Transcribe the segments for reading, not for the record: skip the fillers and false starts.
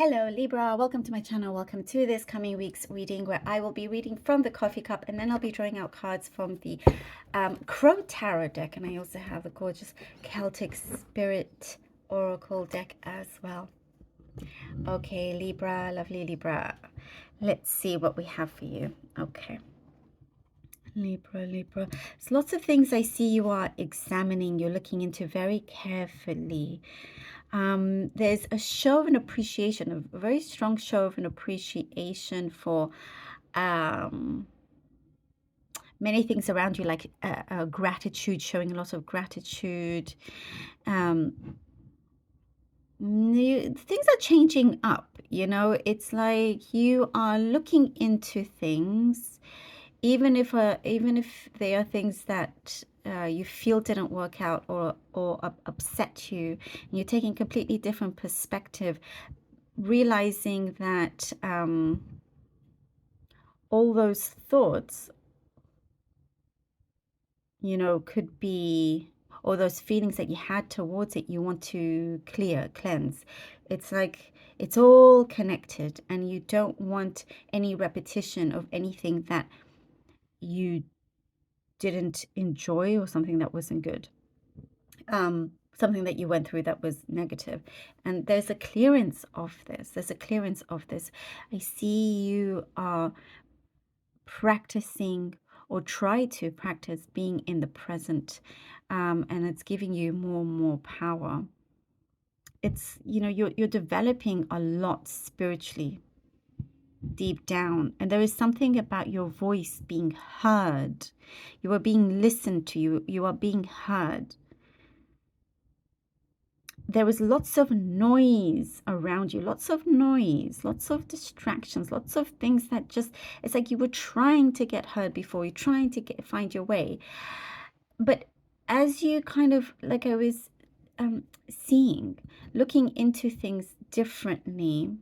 Hello Libra, welcome to my channel. Welcome to this coming week's reading where I will be reading from the coffee cup and then I'll be drawing out cards from the Crow Tarot deck, and I also have a gorgeous Celtic Spirit Oracle deck as well. Okay, Libra, lovely Libra. Let's see what we have for you. Okay. Libra. There's lots of things I see you are examining, you're looking into very carefully. There's a show of an appreciation, a very strong show of an appreciation for many things around you, like gratitude, showing a lot of gratitude. Things are changing up, it's like you are looking into things, even if they are things that you feel didn't work out or upset you, and you're taking a completely different perspective, realizing that all those thoughts, could be, or those feelings that you had towards it, you want to cleanse. It's like it's all connected, and you don't want any repetition of anything that you didn't enjoy or something that wasn't good. Something that you went through that was negative. And there's a clearance of this. I see you are practicing or try to practice being in the present, and it's giving you more and more power. It's, you're developing a lot spiritually deep down, and there is something about your voice being heard. You are being listened to. You are being heard. There was lots of noise around you, lots of distractions, lots of things that just, it's like you were trying to get heard before, you're trying to find your way. But as you kind of, like I was seeing, looking into things differently,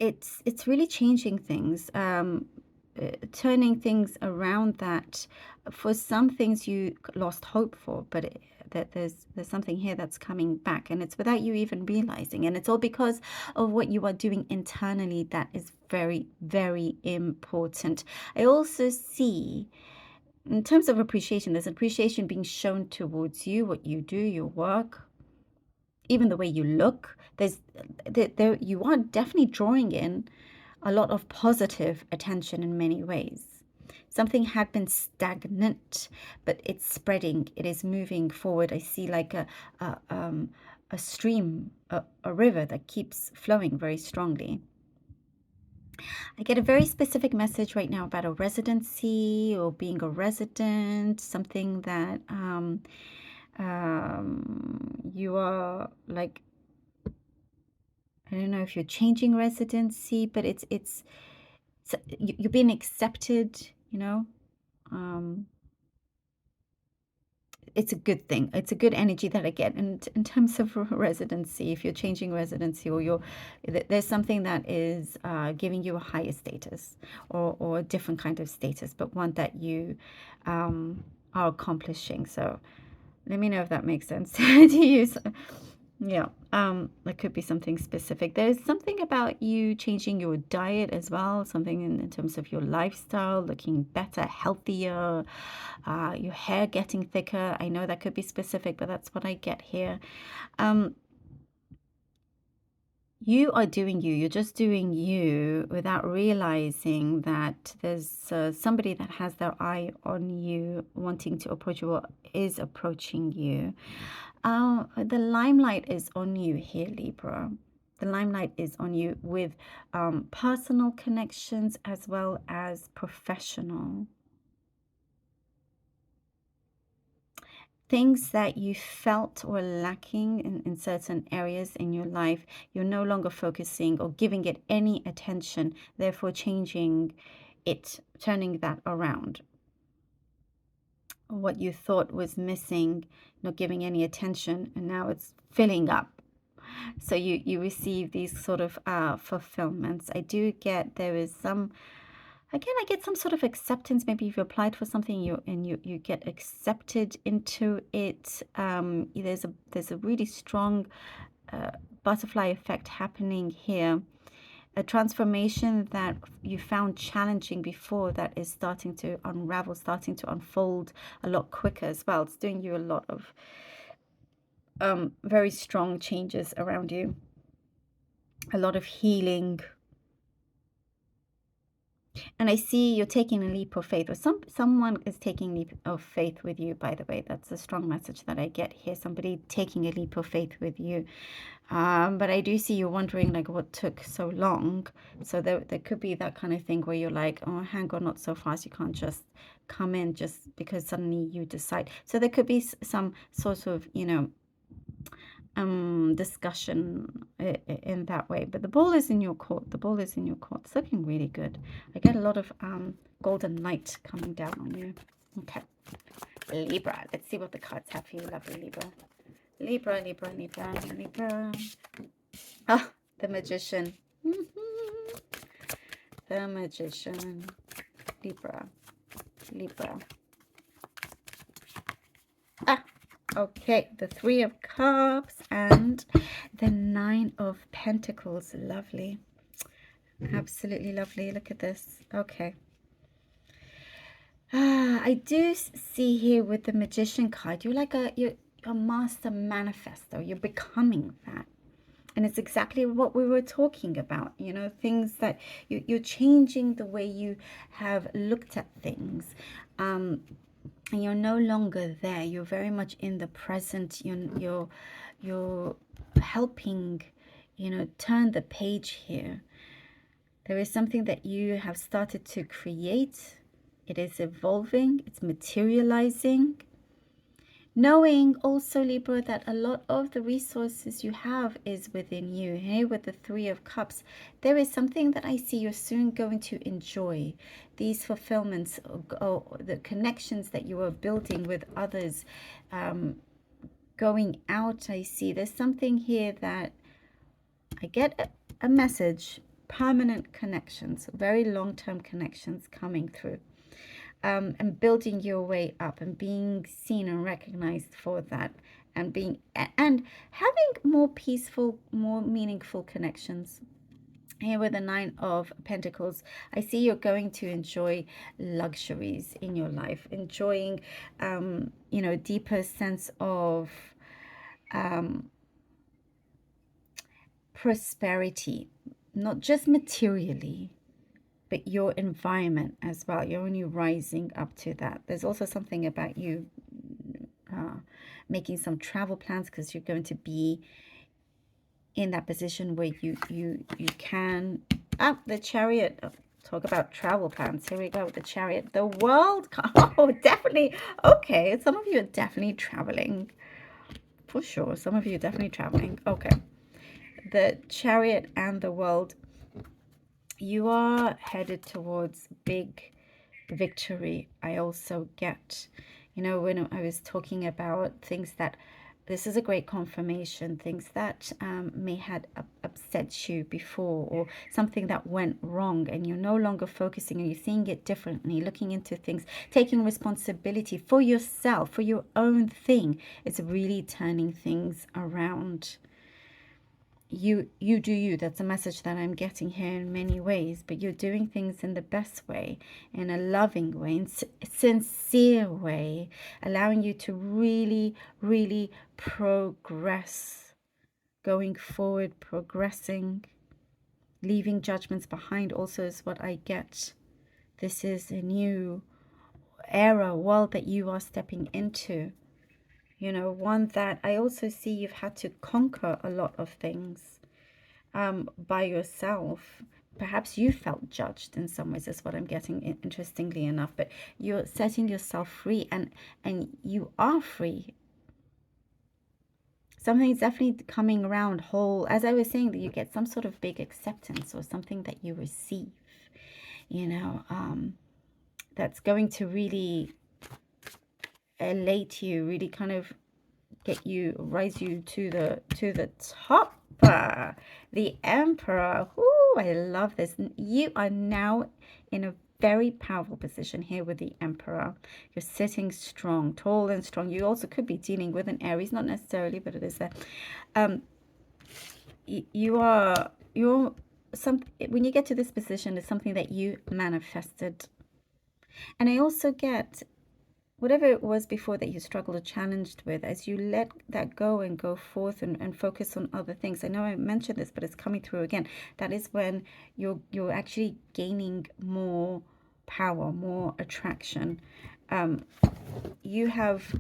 it's really changing things, turning things around. That for some things you lost hope for, but that there's something here that's coming back, and it's without you even realizing, and it's all because of what you are doing internally. That is very, very important. I also see, in terms of appreciation, there's appreciation being shown towards you, what you do, your work, even the way you look. There you are definitely drawing in a lot of positive attention in many ways. Something had been stagnant, but it's spreading. It is moving forward. I see like a stream, a river that keeps flowing very strongly. I get a very specific message right now about a residency or being a resident, something that you are like, I don't know if you're changing residency, but it's you're being accepted, it's a good thing. It's a good energy that I get. And in terms of residency, if you're changing residency, or there's something that is giving you a higher status, or a different kind of status, but one that you are accomplishing. So let me know if that makes sense to you. Yeah, it could be something specific. There's something about you changing your diet as well, something in terms of your lifestyle, looking better, healthier, your hair getting thicker. I know that could be specific, but that's what I get here. You are doing you. You're just doing you without realizing that there's somebody that has their eye on you, wanting to approach you, or is approaching you. The limelight is on you here, Libra. The limelight is on you with personal connections as well as professional. Things that you felt were lacking in certain areas in your life, you're no longer focusing or giving it any attention, therefore changing it, turning that around. What you thought was missing, not giving any attention, and now it's filling up. So you receive these sort of fulfillments. I do get, there is some, again, I get some sort of acceptance. Maybe you've applied for something, you get accepted into it. There's a really strong butterfly effect happening here. A transformation that you found challenging before that is starting to unravel, starting to unfold a lot quicker as well. It's doing you a lot of very strong changes around you, a lot of healing. And I see you're taking a leap of faith, or someone is taking a leap of faith with you, by the way. That's a strong message that I get here. Somebody taking a leap of faith with you. But I do see you wondering, like, what took so long. So there could be that kind of thing where you're like, oh, hang on, not so fast. You can't just come in just because suddenly you decide. So there could be some sort of, discussion in that way. But the ball is in your court. The ball is in your court. It's looking really good. I get a lot of golden light coming down on you. Okay. Libra. Let's see what the cards have for you, lovely Libra. Libra, Libra, Libra, Libra. Ah, the Magician. The Magician. Libra. Libra. Ah, okay. The Three of Cups and the Nine of Pentacles. Lovely. Absolutely lovely. Look at this. Okay. I do see here with the Magician card, you're like you're a master manifestor. You're becoming that. And it's exactly what we were talking about, things that you're changing the way you have looked at things. And you're no longer there. You're very much in the present. You're helping, turn the page here. There is something that you have started to create. It is evolving. It's materializing. Knowing also, Libra, that a lot of the resources you have is within you. Here with the Three of Cups, there is something that I see you're soon going to enjoy. These fulfillments, or the connections that you are building with others, going out, I see. There's something here that I get a message, permanent connections, very long-term connections coming through. And building your way up and being seen and recognized for that, and having more peaceful, more meaningful connections. Here with the Nine of Pentacles, I see you're going to enjoy luxuries in your life, enjoying, deeper sense of prosperity, not just materially, but your environment as well. You're only rising up to that. There's also something about you making some travel plans, because you're going to be in that position where you can. The Chariot. Oh, talk about travel plans. Here we go with the Chariot. The World. Oh, definitely. Okay, some of you are definitely traveling. For sure. Some of you are definitely traveling. Okay. The Chariot and the World. You are headed towards big victory. I also get, when I was talking about things that, this is a great confirmation, things that may had upset you before, or something that went wrong, and you're no longer focusing, and you're seeing it differently, looking into things, taking responsibility for yourself, for your own thing. It's really turning things around. You do you. That's a message that I'm getting here in many ways, but you're doing things in the best way, in a loving way, in a sincere way, allowing you to really, really progress, going forward, progressing, leaving judgments behind also is what I get. This is a new era, world that you are stepping into. One that I also see you've had to conquer a lot of things by yourself. Perhaps you felt judged in some ways, is what I'm getting, interestingly enough, but you're setting yourself free, and you are free. Something's definitely coming around whole. As I was saying, that you get some sort of big acceptance, or something that you receive, that's going to really elate you, really kind of rise you to the top. The Emperor. Ooh, I love this. You are now in a very powerful position here with the Emperor. You're sitting strong, tall and strong. You also could be dealing with an Aries, not necessarily, but it is there. you're some when you get to this position, it's something that you manifested. And I also get whatever it was before that you struggled or challenged with, as you let that go and go forth and focus on other things. I know I mentioned this, but it's coming through again. That is when you're actually gaining more power, more attraction. You have,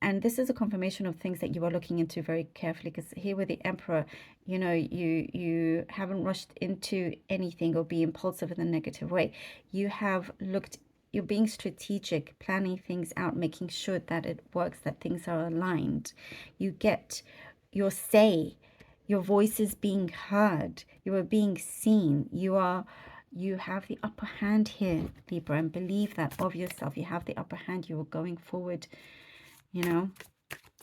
and this is a confirmation of things that you are looking into very carefully, because here with the Emperor, you know, you haven't rushed into anything or be impulsive in a negative way. You have looked, you're being strategic, planning things out, making sure that it works, that things are aligned. You get your say, your voice is being heard, you are being seen, you have the upper hand here, Libra, and believe that of yourself. You have the upper hand. You are going forward, you know,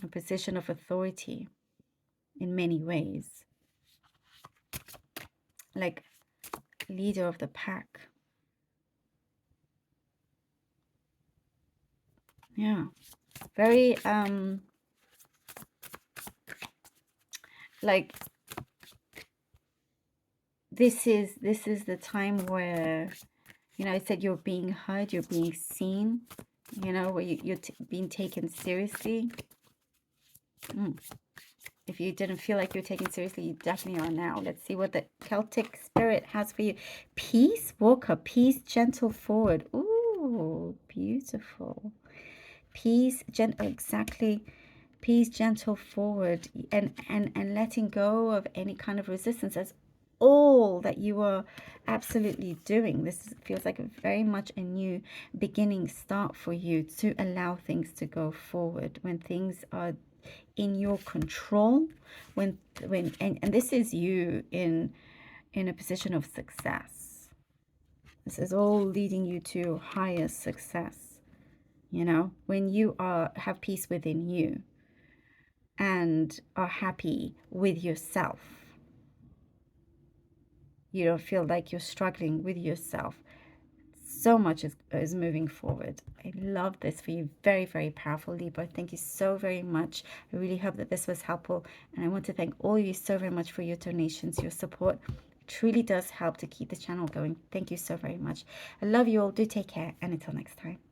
a position of authority in many ways, like leader of the pack. Yeah, very like this is the time where, you know, I said you're being heard, you're being seen, you know, where you're being taken seriously. If you didn't feel like you're taken seriously, you definitely are now. Let's see what the Celtic spirit has for you. Peace, walker, peace, gentle forward. Ooh, beautiful. Peace, gentle, exactly. Peace, gentle forward, and letting go of any kind of resistance. That's all that you are absolutely doing. This feels like very much a new beginning, start for you, to allow things to go forward when things are in your control, and this is you in a position of success. This is all leading you to higher success, you know, when you have peace within you and are happy with yourself. You don't feel like you're struggling with yourself. So much is moving forward. I love this for you. Very, very powerful, Libra. Thank you so very much. I really hope that this was helpful. And I want to thank all of you so very much for your donations, your support. It truly does help to keep the channel going. Thank you so very much. I love you all. Do take care. And until next time.